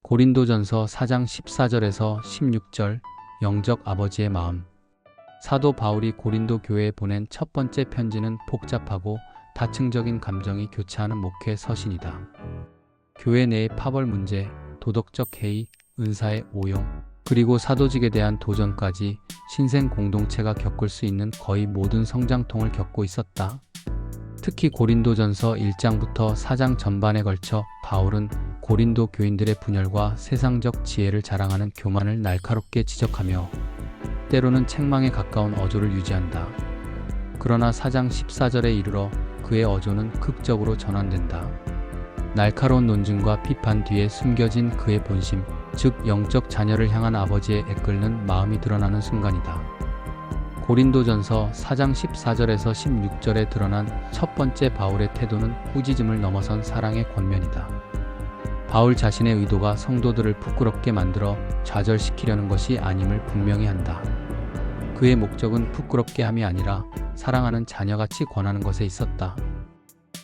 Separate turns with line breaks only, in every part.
고린도전서 4장 14절에서 16절 영적 아버지의 마음. 사도 바울이 고린도 교회에 보낸 첫 번째 편지는 복잡하고 다층적인 감정이 교차하는 목회 서신이다. 교회 내의 파벌 문제, 도덕적 해이, 은사의 오용, 그리고 사도직에 대한 도전까지 신생 공동체가 겪을 수 있는 거의 모든 성장통을 겪고 있었다. 특히 고린도전서 1장부터 4장 전반에 걸쳐 바울은 고린도 교인들의 분열과 세상적 지혜를 자랑하는 교만을 날카롭게 지적하며 때로는 책망에 가까운 어조를 유지한다. 그러나 4장 14절에 이르러 그의 어조는 극적으로 전환된다. 날카로운 논증과 비판 뒤에 숨겨진 그의 본심, 즉 영적 자녀를 향한 아버지의 애끓는 마음이 드러나는 순간이다. 고린도전서 4장 14절에서 16절에 드러난 첫 번째 바울의 태도는 후지즘을 넘어선 사랑의 권면이다. 바울 자신의 의도가 성도들을 부끄럽게 만들어 좌절시키려는 것이 아님을 분명히 한다. 그의 목적은 부끄럽게 함이 아니라 사랑하는 자녀같이 권하는 것에 있었다.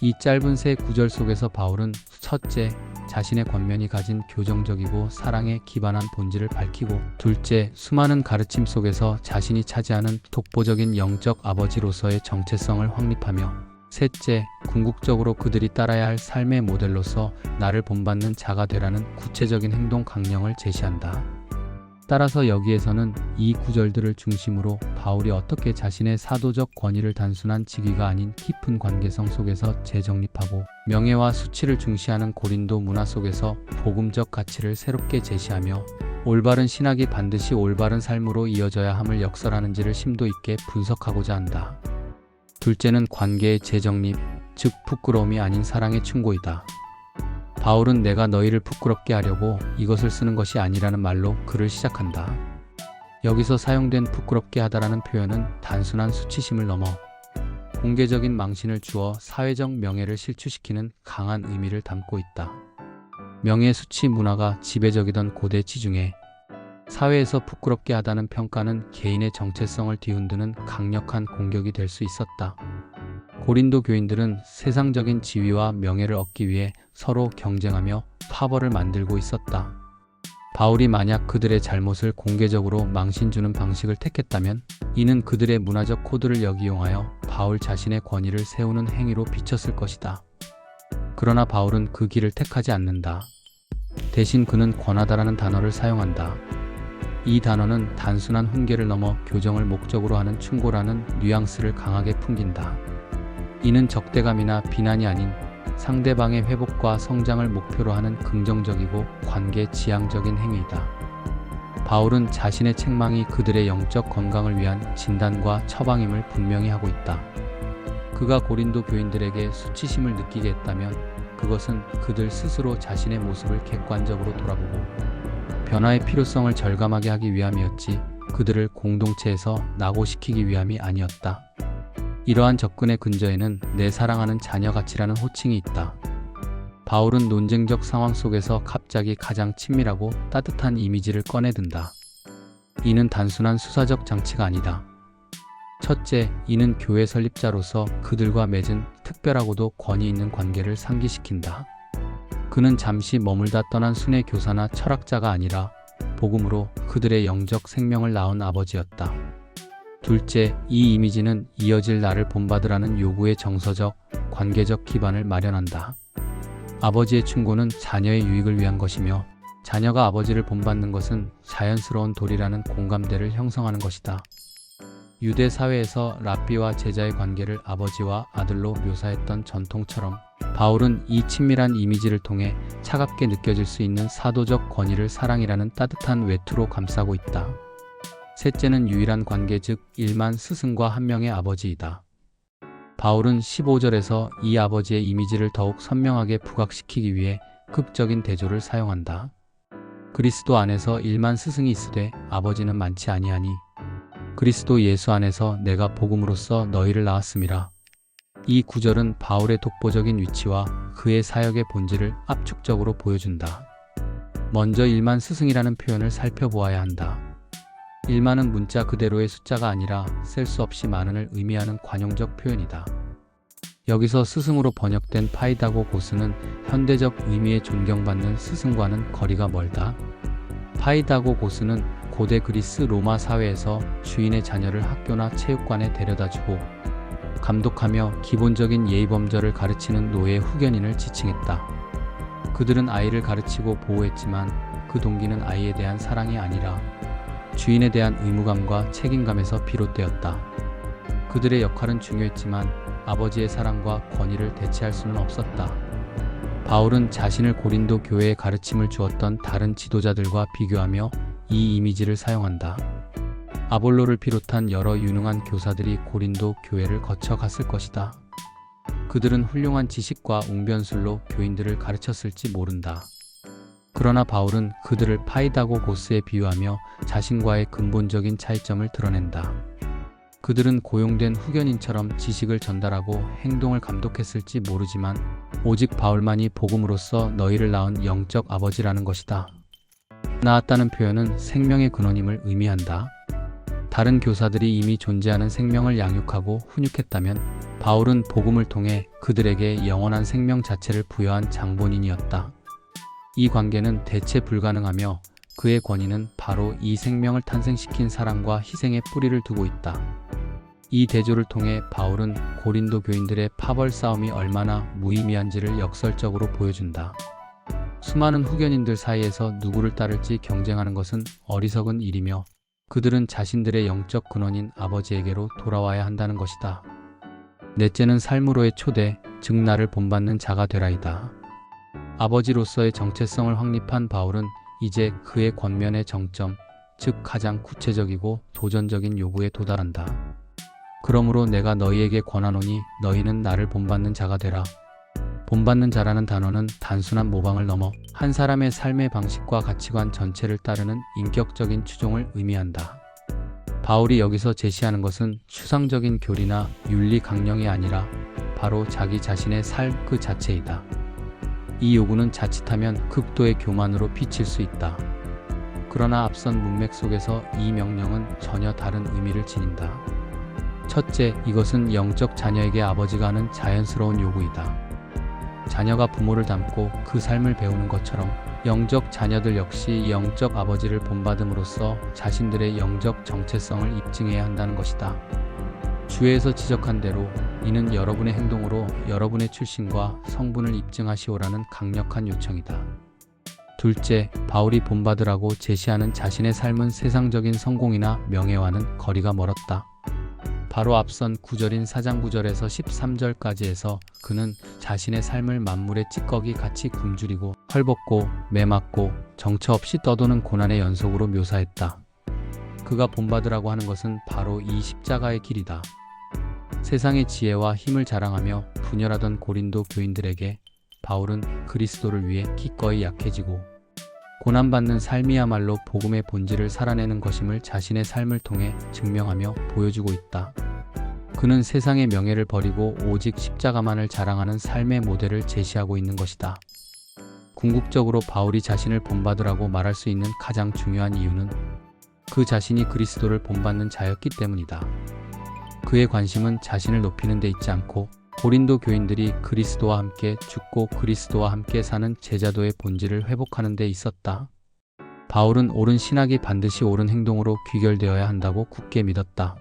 이 짧은 세 구절 속에서 바울은 첫째, 자신의 권면이 가진 교정적이고 사랑에 기반한 본질을 밝히고, 둘째, 수많은 가르침 속에서 자신이 차지하는 독보적인 영적 아버지로서의 정체성을 확립하며, 셋째, 궁극적으로 그들이 따라야 할 삶의 모델로서 나를 본받는 자가 되라는 구체적인 행동 강령을 제시한다. 따라서 여기에서는 이 구절들을 중심으로 바울이 어떻게 자신의 사도적 권위를 단순한 직위가 아닌 깊은 관계성 속에서 재정립하고, 명예와 수치를 중시하는 고린도 문화 속에서 복음적 가치를 새롭게 제시하며, 올바른 신학이 반드시 올바른 삶으로 이어져야 함을 역설하는지를 심도 있게 분석하고자 한다. 둘째는 관계의 재정립, 즉 부끄러움이 아닌 사랑의 충고이다. 바울은 내가 너희를 부끄럽게 하려고 이것을 쓰는 것이 아니라는 말로 글을 시작한다. 여기서 사용된 부끄럽게 하다라는 표현은 단순한 수치심을 넘어 공개적인 망신을 주어 사회적 명예를 실추시키는 강한 의미를 담고 있다. 명예 수치 문화가 지배적이던 고대 지중해 사회에서 부끄럽게 하다는 평가는 개인의 정체성을 뒤흔드는 강력한 공격이 될 수 있었다. 고린도 교인들은 세상적인 지위와 명예를 얻기 위해 서로 경쟁하며 파벌을 만들고 있었다. 바울이 만약 그들의 잘못을 공개적으로 망신 주는 방식을 택했다면 이는 그들의 문화적 코드를 역이용하여 바울 자신의 권위를 세우는 행위로 비쳤을 것이다. 그러나 바울은 그 길을 택하지 않는다. 대신 그는 권하다라는 단어를 사용한다. 이 단어는 단순한 훈계를 넘어 교정을 목적으로 하는 충고라는 뉘앙스를 강하게 풍긴다. 이는 적대감이나 비난이 아닌 상대방의 회복과 성장을 목표로 하는 긍정적이고 관계 지향적인 행위이다. 바울은 자신의 책망이 그들의 영적 건강을 위한 진단과 처방임을 분명히 하고 있다. 그가 고린도 교인들에게 수치심을 느끼게 했다면 그것은 그들 스스로 자신의 모습을 객관적으로 돌아보고 변화의 필요성을 절감하게 하기 위함이었지, 그들을 공동체에서 낙오시키기 위함이 아니었다. 이러한 접근의 근저에는 내 사랑하는 자녀 가치라는 호칭이 있다. 바울은 논쟁적 상황 속에서 갑자기 가장 친밀하고 따뜻한 이미지를 꺼내든다. 이는 단순한 수사적 장치가 아니다. 첫째, 이는 교회 설립자로서 그들과 맺은 특별하고도 권위 있는 관계를 상기시킨다. 그는 잠시 머물다 떠난 순회 교사나 철학자가 아니라 복음으로 그들의 영적 생명을 낳은 아버지였다. 둘째, 이 이미지는 이어질 나를 본받으라는 요구의 정서적, 관계적 기반을 마련한다. 아버지의 충고는 자녀의 유익을 위한 것이며, 자녀가 아버지를 본받는 것은 자연스러운 도리라는 공감대를 형성하는 것이다. 유대 사회에서 랍비와 제자의 관계를 아버지와 아들로 묘사했던 전통처럼 바울은 이 친밀한 이미지를 통해 차갑게 느껴질 수 있는 사도적 권위를 사랑이라는 따뜻한 외투로 감싸고 있다. 셋째는 유일한 관계, 즉 일만 스승과 한 명의 아버지이다. 바울은 15절에서 이 아버지의 이미지를 더욱 선명하게 부각시키기 위해 극적인 대조를 사용한다. 그리스도 안에서 일만 스승이 있으되 아버지는 많지 아니하니 그리스도 예수 안에서 내가 복음으로써 너희를 낳았음이라. 이 구절은 바울의 독보적인 위치와 그의 사역의 본질을 압축적으로 보여준다. 먼저 일만 스승이라는 표현을 살펴보아야 한다. 일만은 문자 그대로의 숫자가 아니라 셀 수 없이 많은을 의미하는 관용적 표현이다. 여기서 스승으로 번역된 파이다고고스는 현대적 의미의 존경받는 스승과는 거리가 멀다. 파이다고고스는 고대 그리스 로마 사회에서 주인의 자녀를 학교나 체육관에 데려다주고 감독하며 기본적인 예의범절을 가르치는 노예 후견인을 지칭했다. 그들은 아이를 가르치고 보호했지만 그 동기는 아이에 대한 사랑이 아니라 주인에 대한 의무감과 책임감에서 비롯되었다. 그들의 역할은 중요했지만 아버지의 사랑과 권위를 대체할 수는 없었다. 바울은 자신을 고린도 교회에 가르침을 주었던 다른 지도자들과 비교하며 이 이미지를 사용한다. 아볼로를 비롯한 여러 유능한 교사들이 고린도 교회를 거쳐 갔을 것이다. 그들은 훌륭한 지식과 웅변술로 교인들을 가르쳤을지 모른다. 그러나 바울은 그들을 파이다고고스에 비유하며 자신과의 근본적인 차이점을 드러낸다. 그들은 고용된 후견인처럼 지식을 전달하고 행동을 감독했을지 모르지만 오직 바울만이 복음으로써 너희를 낳은 영적 아버지라는 것이다. 낳았다는 표현은 생명의 근원임을 의미한다. 다른 교사들이 이미 존재하는 생명을 양육하고 훈육했다면 바울은 복음을 통해 그들에게 영원한 생명 자체를 부여한 장본인이었다. 이 관계는 대체 불가능하며 그의 권위는 바로 이 생명을 탄생시킨 사랑과 희생의 뿌리를 두고 있다. 이 대조를 통해 바울은 고린도 교인들의 파벌 싸움이 얼마나 무의미한지를 역설적으로 보여준다. 수많은 후견인들 사이에서 누구를 따를지 경쟁하는 것은 어리석은 일이며 그들은 자신들의 영적 근원인 아버지에게로 돌아와야 한다는 것이다. 넷째는 삶으로의 초대, 즉 나를 본받는 자가 되라이다. 아버지로서의 정체성을 확립한 바울은 이제 그의 권면의 정점, 즉 가장 구체적이고 도전적인 요구에 도달한다. 그러므로 내가 너희에게 권하노니 너희는 나를 본받는 자가 되라. 본받는 자라는 단어는 단순한 모방을 넘어 한 사람의 삶의 방식과 가치관 전체를 따르는 인격적인 추종을 의미한다. 바울이 여기서 제시하는 것은 추상적인 교리나 윤리 강령이 아니라 바로 자기 자신의 삶 그 자체이다. 이 요구는 자칫하면 극도의 교만으로 비칠 수 있다. 그러나 앞선 문맥 속에서 이 명령은 전혀 다른 의미를 지닌다. 첫째, 이것은 영적 자녀에게 아버지가 하는 자연스러운 요구이다. 자녀가 부모를 닮고 그 삶을 배우는 것처럼 영적 자녀들 역시 영적 아버지를 본받음으로써 자신들의 영적 정체성을 입증해야 한다는 것이다. 주에서 지적한 대로 이는 여러분의 행동으로 여러분의 출신과 성분을 입증하시오라는 강력한 요청이다. 둘째, 바울이 본받으라고 제시하는 자신의 삶은 세상적인 성공이나 명예와는 거리가 멀었다. 바로 앞선 9절인 4장 9절에서 13절까지에서 그는 자신의 삶을 만물의 찌꺼기 같이 굶주리고 헐벗고 매맞고 정처 없이 떠도는 고난의 연속으로 묘사했다. 그가 본받으라고 하는 것은 바로 이 십자가의 길이다. 세상의 지혜와 힘을 자랑하며 분열하던 고린도 교인들에게 바울은 그리스도를 위해 기꺼이 약해지고 고난받는 삶이야말로 복음의 본질을 살아내는 것임을 자신의 삶을 통해 증명하며 보여주고 있다. 그는 세상의 명예를 버리고 오직 십자가만을 자랑하는 삶의 모델을 제시하고 있는 것이다. 궁극적으로 바울이 자신을 본받으라고 말할 수 있는 가장 중요한 이유는 그 자신이 그리스도를 본받는 자였기 때문이다. 그의 관심은 자신을 높이는 데 있지 않고 고린도 교인들이 그리스도와 함께 죽고 그리스도와 함께 사는 제자도의 본질을 회복하는 데 있었다. 바울은 옳은 신학이 반드시 옳은 행동으로 귀결되어야 한다고 굳게 믿었다.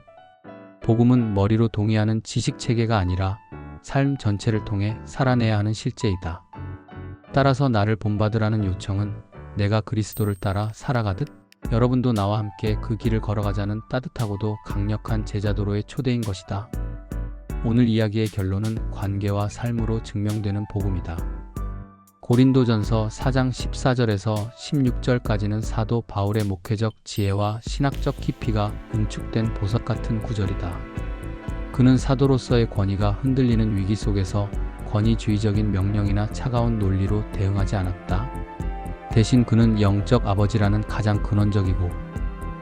복음은 머리로 동의하는 지식체계가 아니라 삶 전체를 통해 살아내야 하는 실제이다. 따라서 나를 본받으라는 요청은 내가 그리스도를 따라 살아가듯 여러분도 나와 함께 그 길을 걸어가자는 따뜻하고도 강력한 제자도로의 초대인 것이다. 오늘 이야기의 결론은 관계와 삶으로 증명되는 복음이다. 고린도전서 4장 14절에서 16절까지는 사도 바울의 목회적 지혜와 신학적 깊이가 응축된 보석 같은 구절이다. 그는 사도로서의 권위가 흔들리는 위기 속에서 권위주의적인 명령이나 차가운 논리로 대응하지 않았다. 대신 그는 영적 아버지라는 가장 근원적이고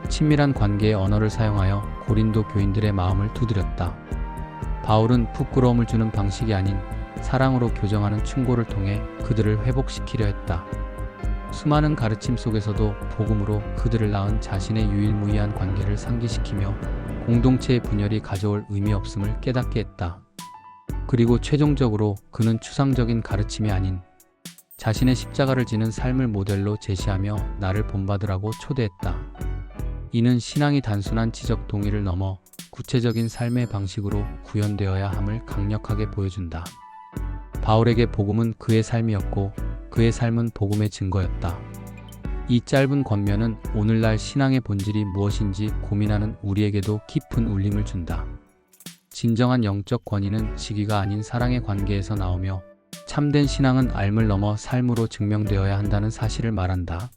친밀한 관계의 언어를 사용하여 고린도 교인들의 마음을 두드렸다. 바울은 부끄러움을 주는 방식이 아닌 사랑으로 교정하는 충고를 통해 그들을 회복시키려 했다. 수많은 가르침 속에서도 복음으로 그들을 낳은 자신의 유일무이한 관계를 상기시키며 공동체의 분열이 가져올 의미 없음을 깨닫게 했다. 그리고 최종적으로 그는 추상적인 가르침이 아닌 자신의 십자가를 지는 삶을 모델로 제시하며 나를 본받으라고 초대했다. 이는 신앙이 단순한 지적 동의를 넘어 구체적인 삶의 방식으로 구현되어야 함을 강력하게 보여준다. 바울에게 복음은 그의 삶이었고 그의 삶은 복음의 증거였다. 이 짧은 권면은 오늘날 신앙의 본질이 무엇인지 고민하는 우리에게도 깊은 울림을 준다. 진정한 영적 권위는 직위가 아닌 사랑의 관계에서 나오며 참된 신앙은 앓을 넘어 삶으로 증명되어야 한다는 사실을 말한다.